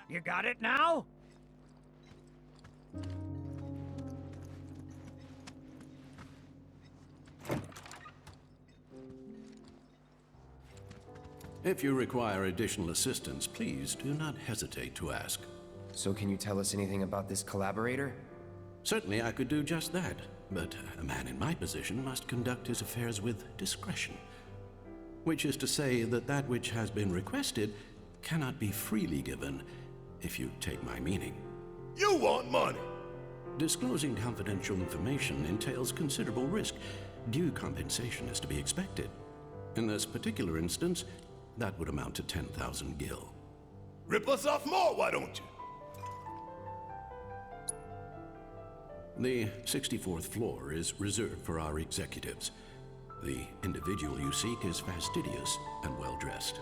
You got it now? If you require additional assistance, please do not hesitate to ask. So can you tell us anything about this collaborator? Certainly I could do just that, but a man in my position must conduct his affairs with discretion. Which is to say that that which has been requested cannot be freely given, if you take my meaning. You want money! Disclosing confidential information entails considerable risk. Due compensation is to be expected. In this particular instance, that would amount to 10,000 gil. Rip us off more, why don't you? The 64th floor is reserved for our executives. The individual you seek is fastidious and well-dressed.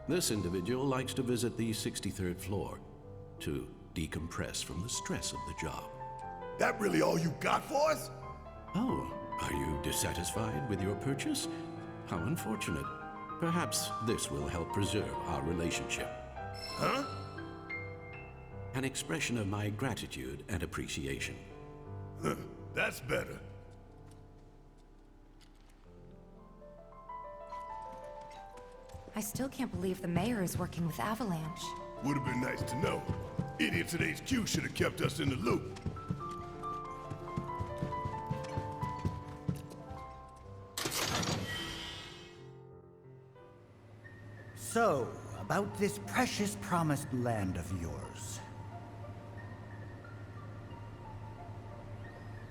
This individual likes to visit the 63rd floor to decompress from the stress of the job. That really all you got for us? Oh, are you dissatisfied with your purchase? How unfortunate. Perhaps this will help preserve our relationship. Huh? An expression of my gratitude and appreciation. Huh, that's better. I still can't believe the mayor is working with Avalanche. Would have been nice to know. Idiots at HQ should have kept us in the loop. So, about this precious promised land of yours.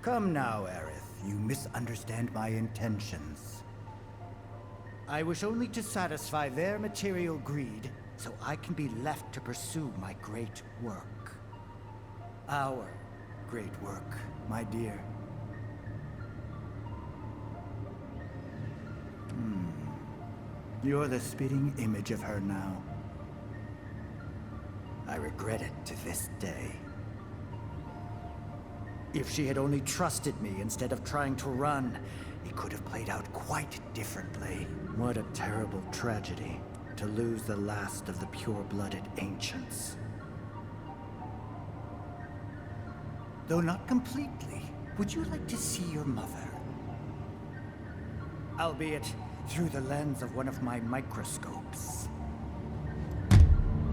Come now, Aerith, you misunderstand my intentions. I wish only to satisfy their material greed, so I can be left to pursue my great work. Our great work, my dear. You're the spitting image of her now. I regret it to this day. If she had only trusted me instead of trying to run, it could have played out quite differently. What a terrible tragedy, to lose the last of the pure-blooded ancients. Though not completely, would you like to see your mother? Albeit through the lens of one of my microscopes.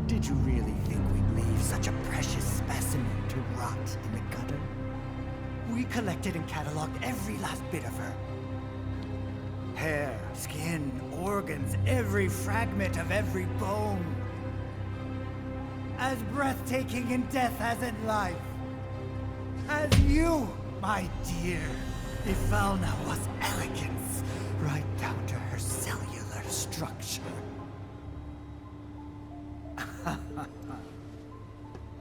Did you really think we'd leave such a precious specimen to rot in the gutter? We collected and cataloged every last bit of her. Hair, skin, organs, every fragment of every bone. As breathtaking in death as in life. As you, my dear. Ifalna was elegance, right down to her cellular structure.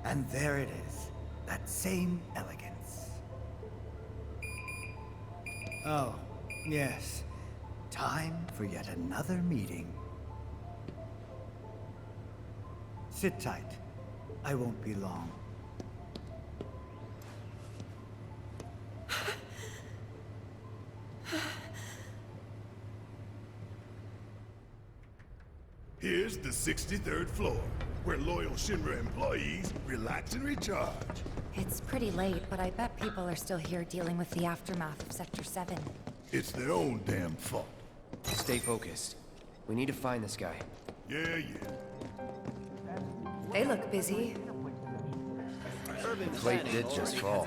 And there it is, that same elegance. Oh, yes. Time for yet another meeting. Sit tight. I won't be long. Here's the 63rd floor, where loyal Shinra employees relax and recharge. It's pretty late, but I bet people are still here dealing with the aftermath of Sector 7. It's their own damn fault. Stay focused. We need to find this guy. Yeah. They look busy. Plate did just fall.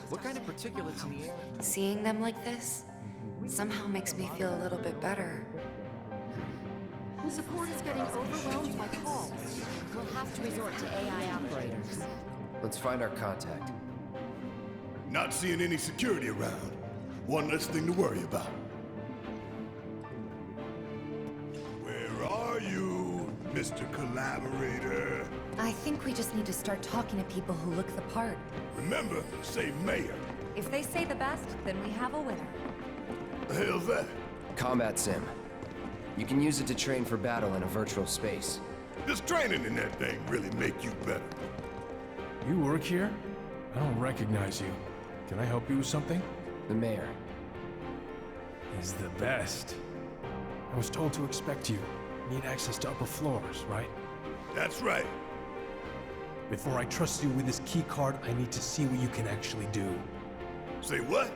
What kind of particulates in the air? Seeing them like this somehow makes me feel a little bit better. Support is getting overwhelmed by calls. We'll have to resort to AI operators. Let's find our contact. Not seeing any security around. One less thing to worry about. Where are you, Mr. Collaborator? I think we just need to start talking to people who look the part. Remember, say mayor. If they say the best, then we have a winner. The hell's that? Combat sim. You can use it to train for battle in a virtual space. Does training in that thing really make you better? You work here? I don't recognize you. Can I help you with something? The mayor. He's the best. I was told to expect you. Need access to upper floors, right? That's right. Before I trust you with this key card, I need to see what you can actually do. Say what?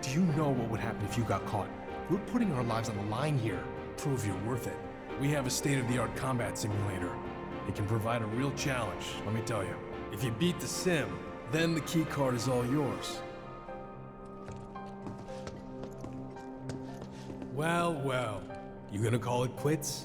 Do you know what would happen if you got caught? We're putting our lives on the line here. Prove you're worth it. We have a state-of-the-art combat simulator. It can provide a real challenge, let me tell you. If you beat the sim, then the key card is all yours. Well, well. You gonna call it quits?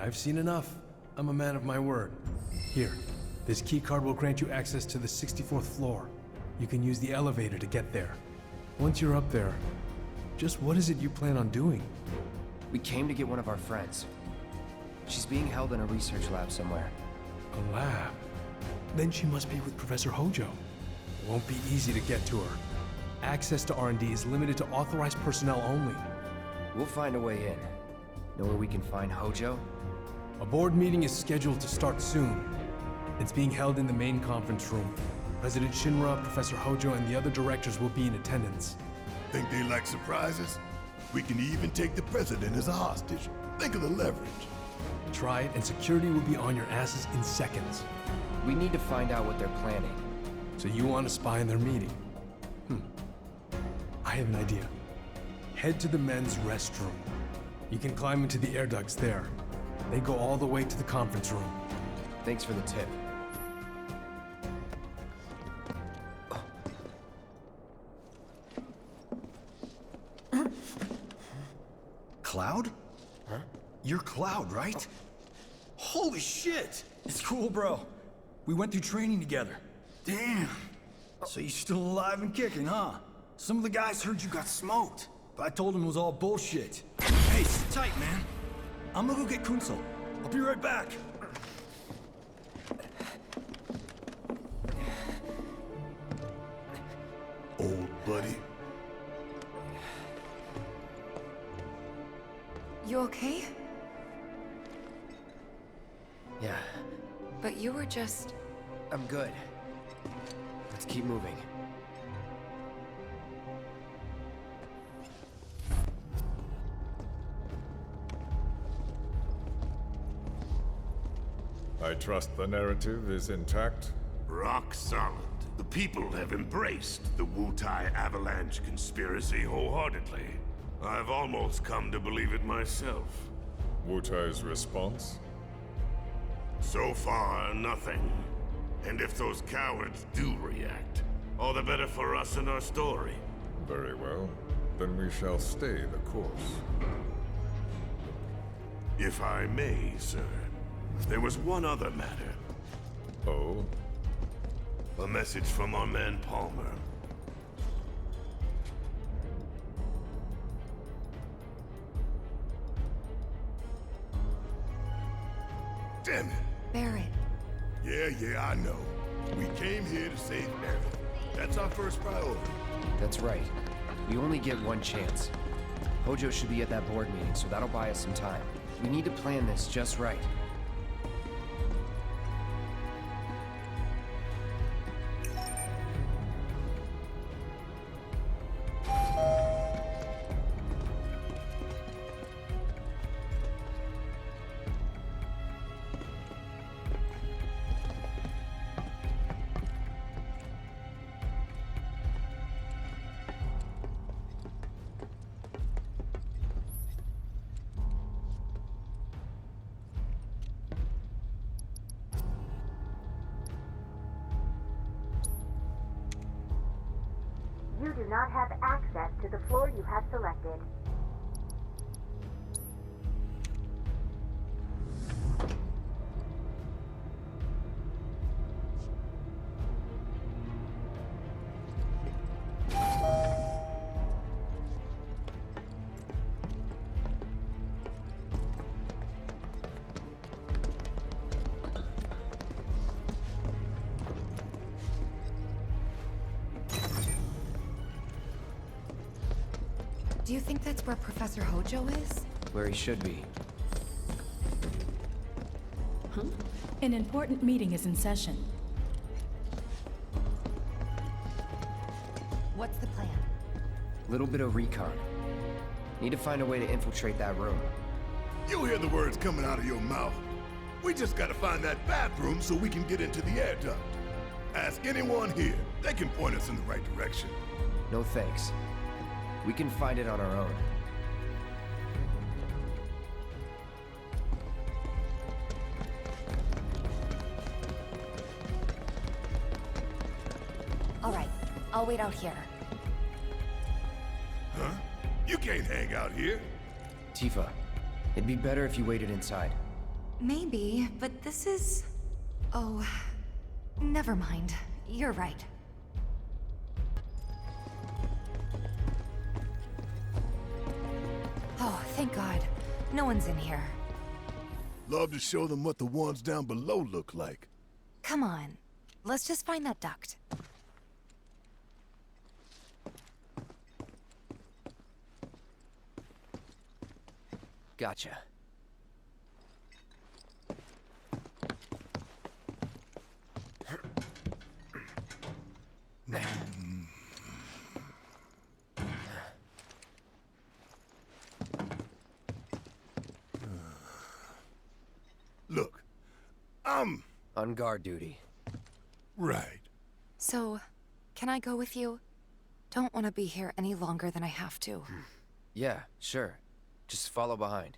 I've seen enough. I'm a man of my word. Here, this key card will grant you access to the 64th floor. You can use the elevator to get there. Once you're up there, just what is it you plan on doing? We came to get one of our friends. She's being held in a research lab somewhere. A lab? Then she must be with Professor Hojo. It won't be easy to get to her. Access to R&D is limited to authorized personnel only. We'll find a way in. Know where we can find Hojo? A board meeting is scheduled to start soon. It's being held in the main conference room. President Shinra, Professor Hojo, and the other directors will be in attendance. Think they like surprises? We can even take the president as a hostage. Think of the leverage. Try it, and security will be on your asses in seconds. We need to find out what they're planning. So you want to spy in their meeting? I have an idea. Head to the men's restroom. You can climb into the air ducts there. They go all the way to the conference room. Thanks for the tip. Cloud? Huh? You're Cloud, right? Holy shit! It's cool, bro. We went through training together. Damn. So you're still alive and kicking, huh? Some of the guys heard you got smoked, but I told them it was all bullshit. Hey, sit tight, man. I'm gonna go get Kunsel. I'll be right back. Old buddy. You okay? Yeah, But you were just... I'm good. Let's keep moving. I trust the narrative is intact? Rock solid. The people have embraced the Wutai Avalanche conspiracy wholeheartedly. I've almost come to believe it myself. Wutai's response? So far, nothing. And if those cowards do react, all the better for us and our story. Very well. Then we shall stay the course. If I may, sir. There was one other matter. Oh? A message from our man Palmer. Damn it. Barrett. Yeah, I know. We came here to save Aerith. That's our first priority. That's right. We only get one chance. Hojo should be at that board meeting, so that'll buy us some time. We need to plan this just right. You do not have access to the floor you have selected. Do you think that's where Professor Hojo is? Where he should be. An important meeting is in session. What's the plan? Little bit of recon. Need to find a way to infiltrate that room. You hear the words coming out of your mouth. We just gotta find that bathroom so we can get into the air duct. Ask anyone here. They can point us in the right direction. No thanks. We can find it on our own. All right, I'll wait out here. Huh? You can't hang out here. Tifa, it'd be better if you waited inside. Maybe, but this is... Oh, never mind. You're right. Oh, thank God. No one's in here. Love to show them what the ones down below look like. Come on. Let's just find that duct. Gotcha. Look, I'm... On guard duty. Right. So, can I go with you? Don't want to be here any longer than I have to. Yeah, sure. Just follow behind.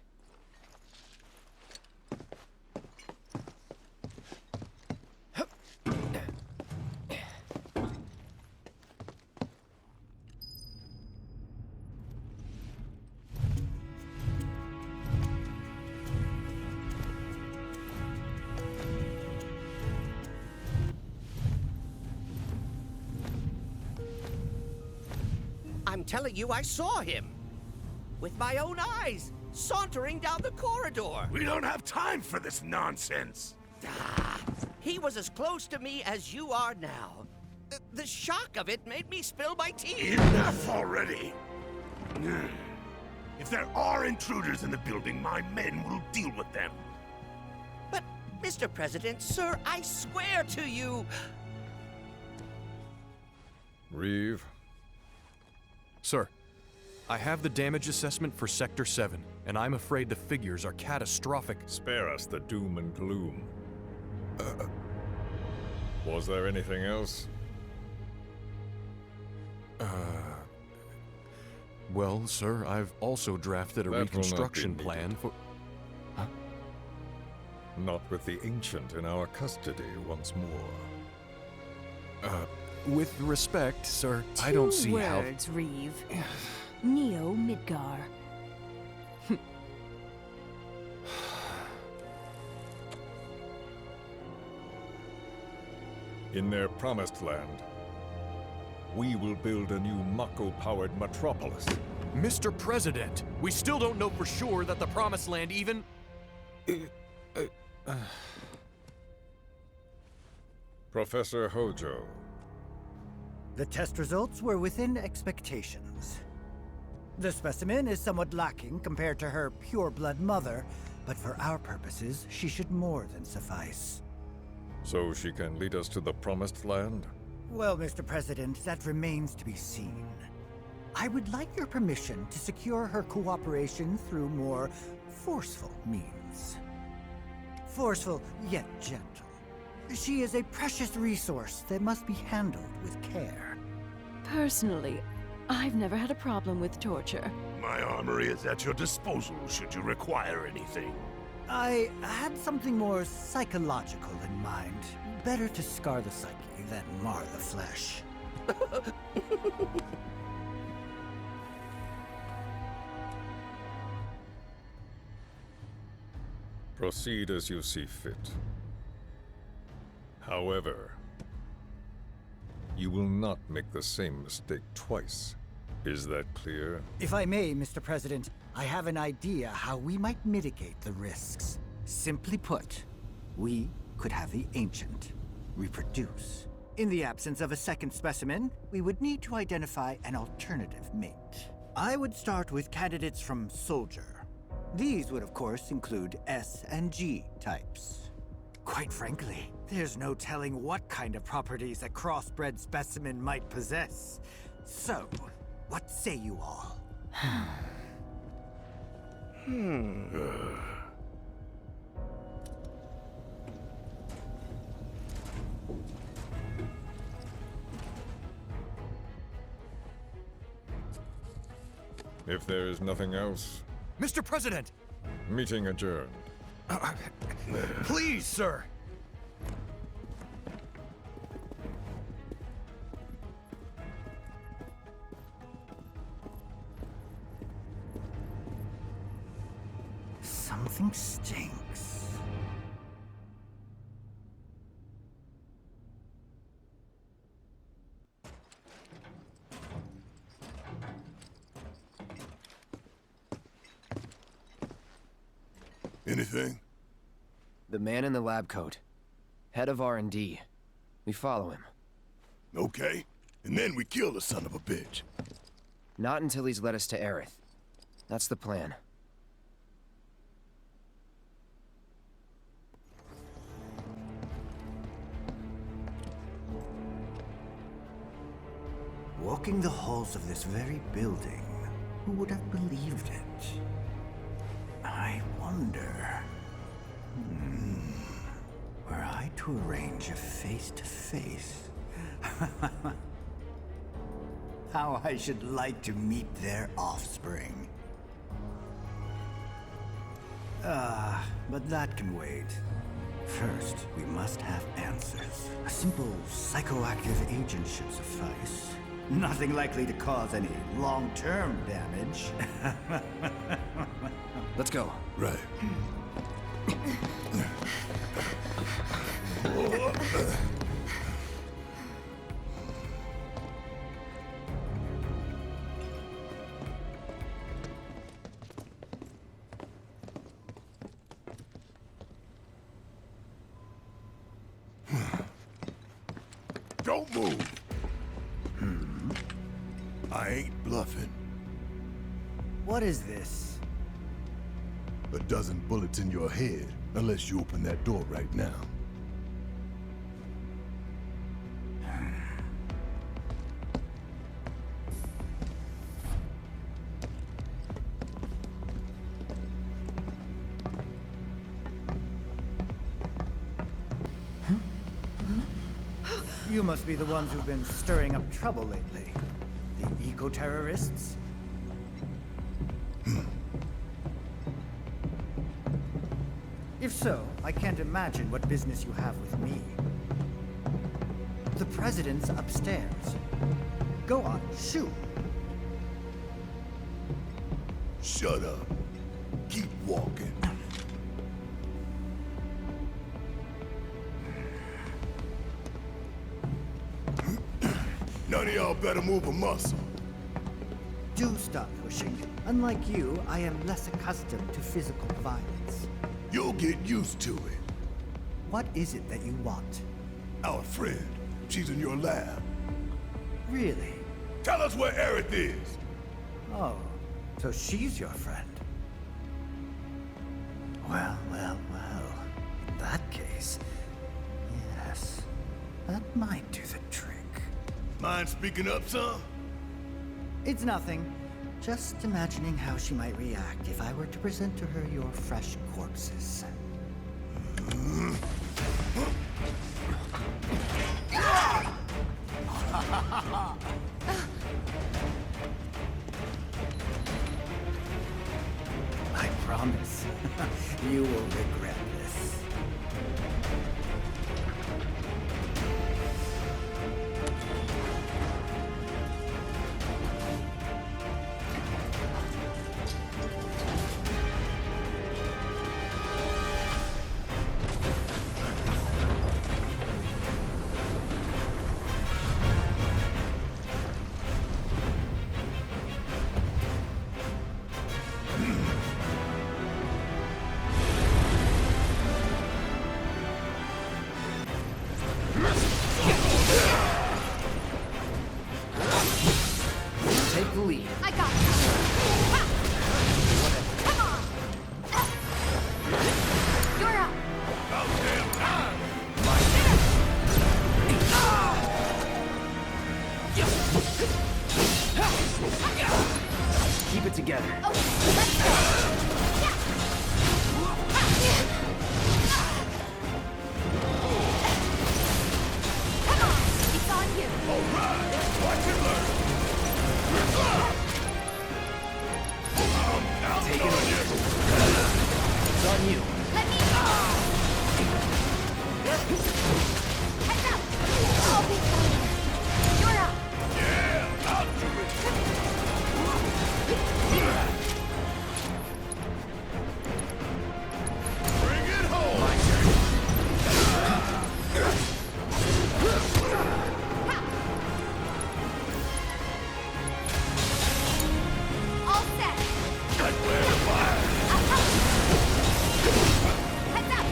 I'm telling you, I saw him. With my own eyes, sauntering down the corridor. We don't have time for this nonsense. He was as close to me as you are now. The shock of it made me spill my tea. Enough already. If there are intruders in the building, my men will deal with them. But, Mr. President, sir, I swear to you... Reeve? Sir, I have the damage assessment for Sector 7, and I'm afraid the figures are catastrophic. Spare us the doom and gloom. Was there anything else? Well, sir, I've also drafted a That will not be reconstruction needed. plan for... Huh? Not with the Ancient in our custody once more. With respect, sir, I don't see how... 2 words, Reeve. Neo Midgar. In their promised land, we will build a new Mako-powered metropolis. Mr. President, we still don't know for sure that the Promised Land even... Professor Hojo. The test results were within expectations. The specimen is somewhat lacking compared to her pure-blood mother, but for our purposes, she should more than suffice. So she can lead us to the Promised Land? Well, Mr. President, that remains to be seen. I would like your permission to secure her cooperation through more forceful means. Forceful, yet gentle. She is a precious resource that must be handled with care. Personally, I've never had a problem with torture. My armory is at your disposal should you require anything. I had something more psychological in mind. Better to scar the psyche than mar the flesh. Proceed as you see fit. However, you will not make the same mistake twice. Is that clear? If I may, Mr. President, I have an idea how we might mitigate the risks. Simply put, we could have the Ancient reproduce. In the absence of a second specimen, we would need to identify an alternative mate. I would start with candidates from Soldier. These would, of course, include S and G types. Quite frankly, there's no telling what kind of properties a crossbred specimen might possess. So, what say you all? If there is nothing else, Mr. President! meeting adjourned. Please, sir! Something stinks. Anything? The man in the lab coat. Head of R&D. We follow him. Okay. And then we kill the son of a bitch. Not until he's led us to Aerith. That's the plan. Walking the halls of this very building, who would have believed it? I wonder... were I to arrange a face-to-face... how I should like to meet their offspring. But that can wait. First, we must have answers. A simple psychoactive agent should suffice. Nothing likely to cause any long-term damage. Let's go. Right. Don't move. I ain't bluffing. What is this? A dozen bullets in your head, unless you open that door right now. You must be the ones who've been stirring up trouble lately. The eco-terrorists? If so, I can't imagine what business you have with me. The President's upstairs. Go on, shoot! Shut up. Keep walking. none of y'all better move a muscle. Do stop pushing. Unlike you, I am less accustomed to physical violence. You'll get used to it. What is it that you want? Our friend. She's in your lab. Really? Tell us where Aerith is! Oh, so she's your friend. Well. In that case, yes, that might do the trick. Mind speaking up, son? It's nothing. Just imagining how she might react if I were to present to her your fresh corpses. I promise, you will regret this. Take the lead. I got it. Ha! Come on! You're up. About damn time! Keep it together. Okay, let's go. Come on, it's on you. All right! Watch and learn! Take it over. It's on you. Let me go. Heads up. I'll be fine. You're up. Yeah! I'll do it! Bring it home! My turn. All set. That's where the fire! Heads up.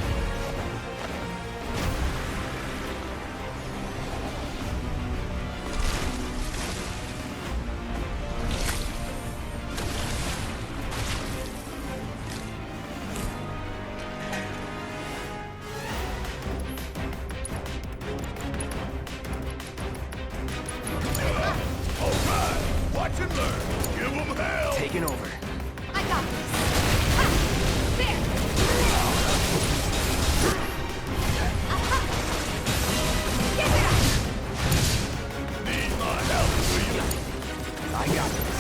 All right! Watch and learn! Give them hell! Taking over. I got this. Ha! There. Aha! Give it up. Need my help, will you? I got this.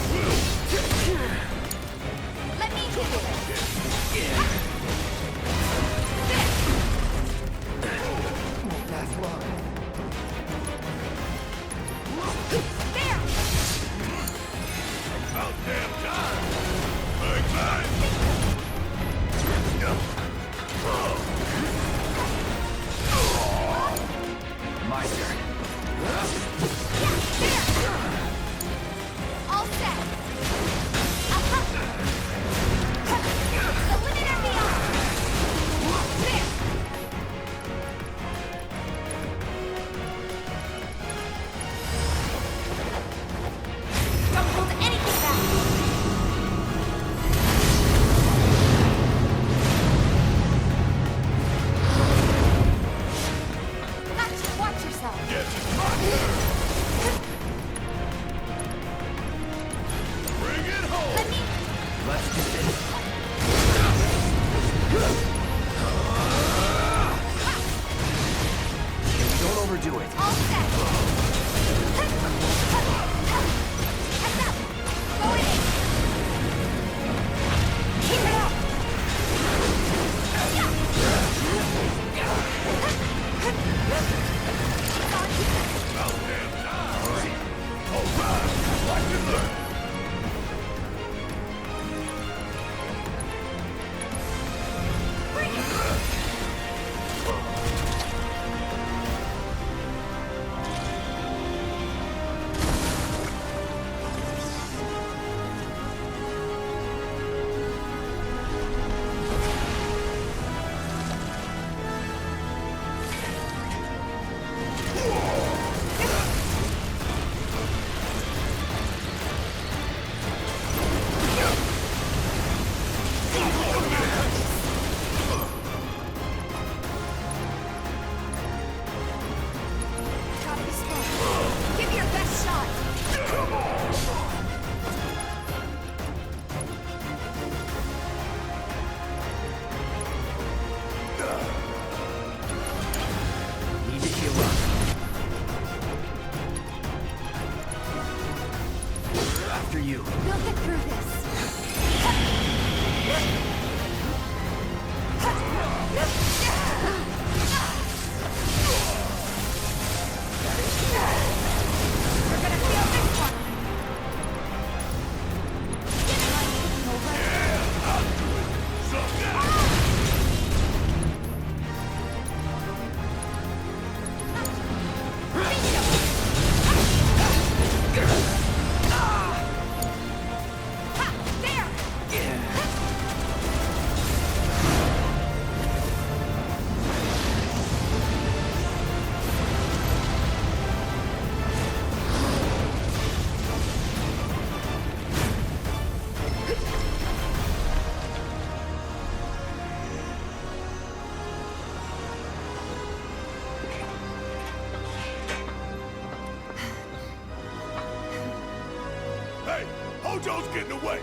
Let me handle it. Won't last long. There. About damn time! Big time! My turn. All set. Aha! The limit and beyond. There. Don't hold anything back. Gotcha. Watch yourself. Yes, it's my turn! Bring it home! Let me. Let's do this. Don't overdo it. All set. Heads up. Going in. Keep it up. It's on you. About damn time! All right! Watch and learn! Bring it. Hojo's getting away!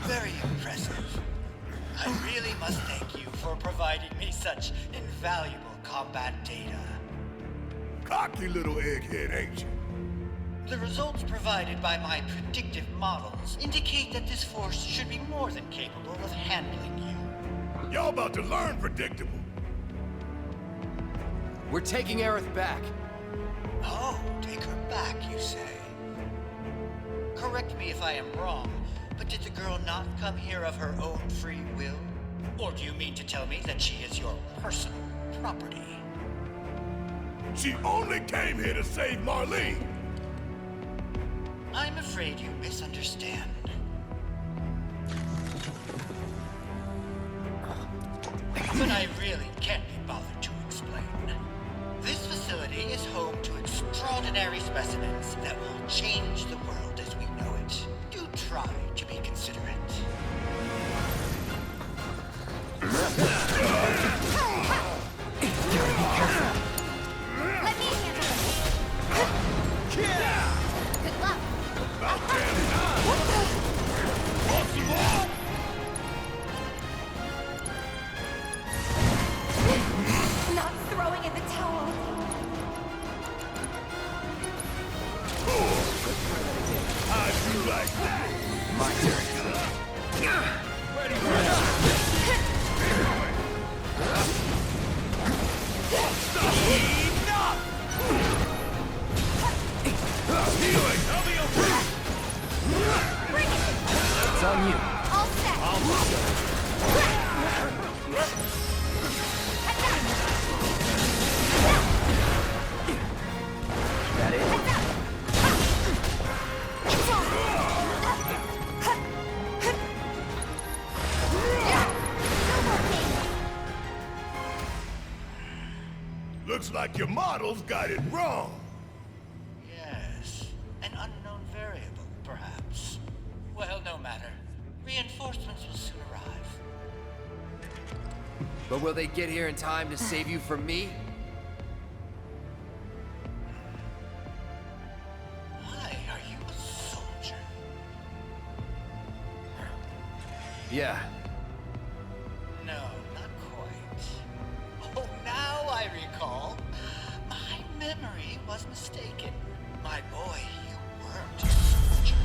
Very impressive. I really must thank you for providing me such invaluable combat data. Cocky little egghead, ain't you? The results provided by my predictive models indicate that this force should be more than capable of handling you. Y'all about to learn predictable. We're taking Aerith back. Oh, take her back, you say? Correct me if I am wrong, but did the girl not come here of her own free will? Or do you mean to tell me that she is your personal property? She only came here to save Marlene! I'm afraid you misunderstand. But I really can't be bothered to explain. This facility is home to extraordinary specimens that will change the world as we know it. Do try to be considerate. Let me handle this. Good luck. Not throwing in the towel. How'd you like that? My turn. Ready for that? It's on you. All set. That it? Looks like your models got it wrong. Yes, an unknown variable, perhaps. Well, no matter. Reinforcements will soon arrive. But will they get here in time to save you from me? Why are you a soldier? Yeah. No, not quite. Oh, now I recall. My memory was mistaken. My boy, you weren't a soldier.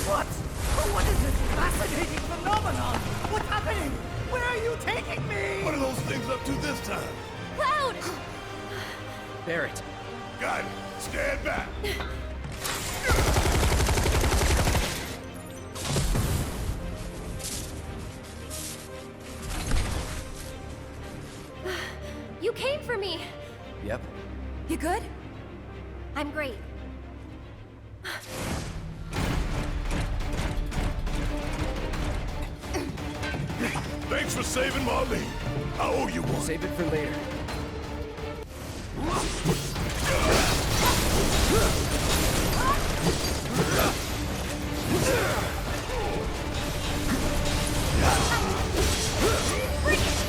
What? What is this fascinating phenomenon? What's happening? Where are you taking me? What are those things up to this time? Cloud! Barrett. Got it. Stand back. You came for me. Yep. You good? I'm great. Thanks for saving Marlene. I owe you one. Save it for later.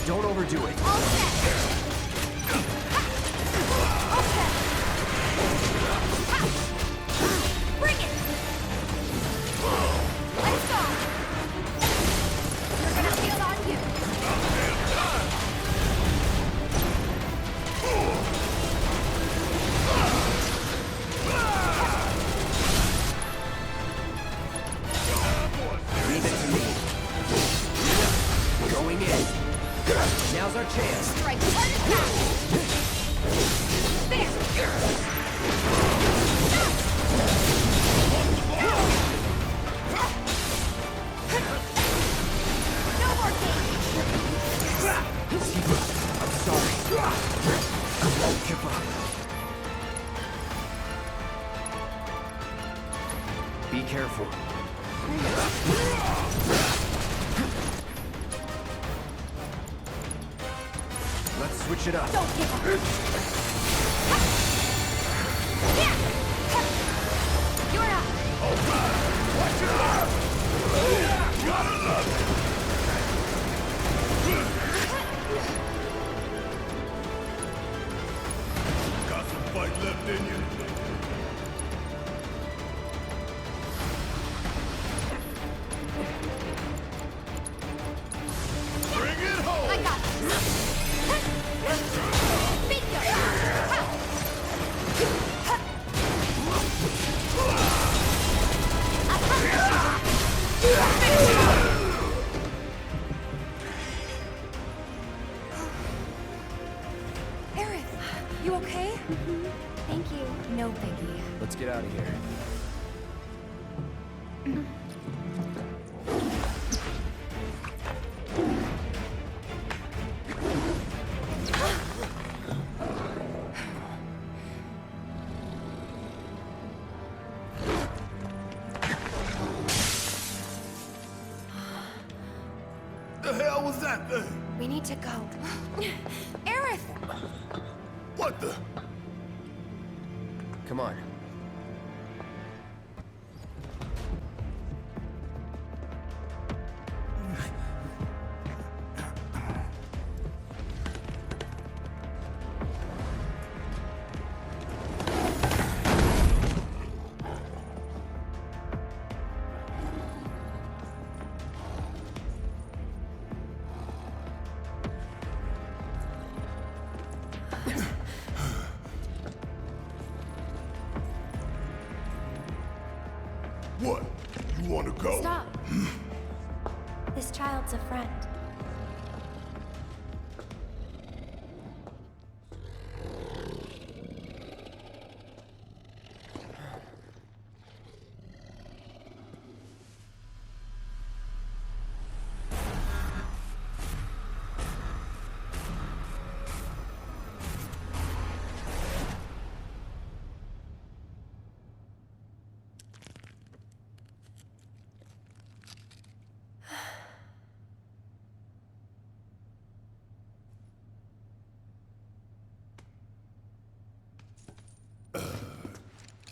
Don't overdo it. All set. All set. Bring it. Now's our chance. Strike hard as fast. There. No more games. I'm sorry. I won't give up. Be careful. Let's switch it up. Don't give up. Yeah. You're up. Watch it out! Gotta love it! Got some fight left in you? Bring it home! I got this. Bingo. Aerith, you okay? Thank you. No biggie. Let's get out of here. The hell was that thing? We need to go. Aerith! What the? Come on. What? You want to go? Stop. This child's a friend.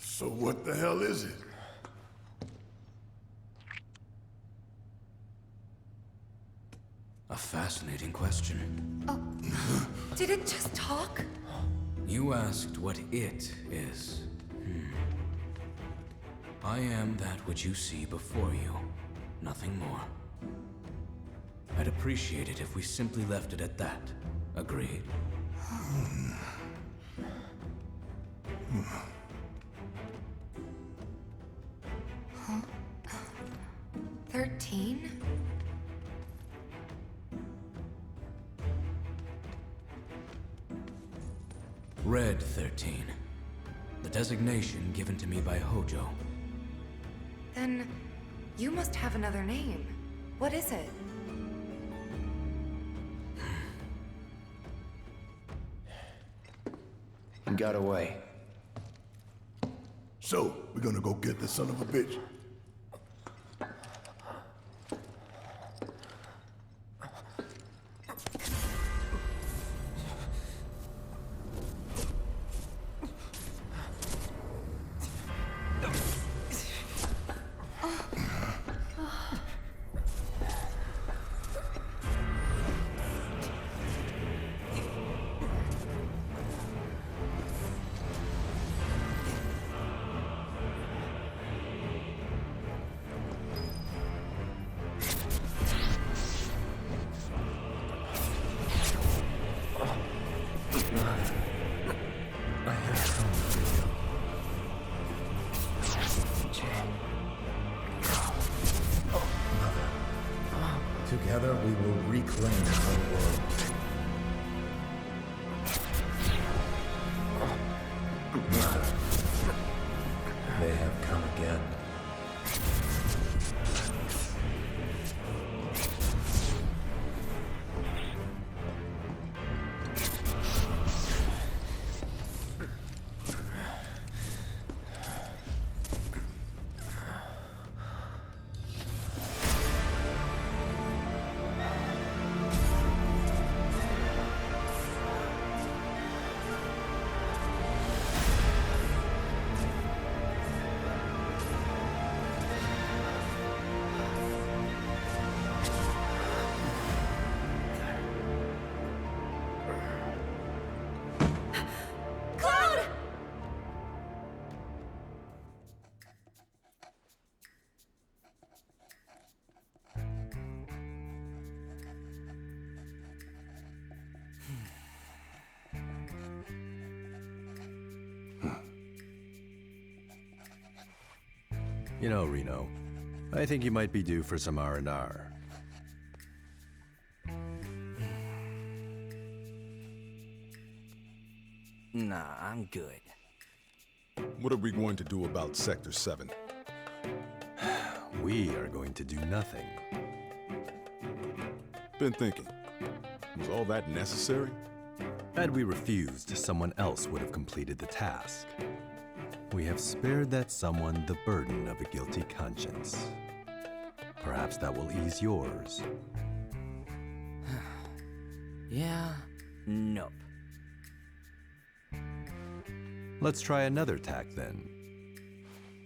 So what the hell is it? A fascinating question. Oh, did it just talk? You asked what it is. I am that which you see before you, nothing more. I'd appreciate it if we simply left it at that. Agreed? 13? Red 13. The designation given to me by Hojo. Then you must have another name. What is it? He got away. So, we're gonna go get this son of a bitch. Together we will reclaim our world. You know, Reno, I think you might be due for some R&R. Nah, I'm good. What are we going to do about Sector 7? We are going to do nothing. Been thinking, was all that necessary? Had we refused, someone else would have completed the task. We have spared that someone the burden of a guilty conscience. Perhaps that will ease yours. Yeah, nope. Let's try another tack then.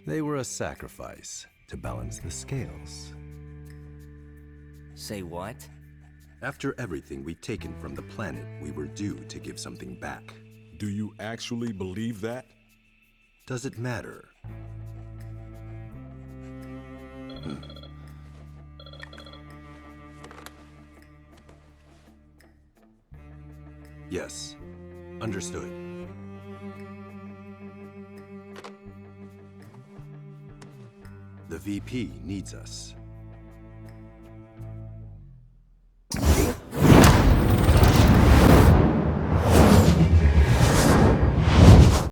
They were a sacrifice to balance the scales. Say what? After everything we'd taken from the planet, we were due to give something back. Do you actually believe that? Does it matter? Yes, understood. The VP needs us.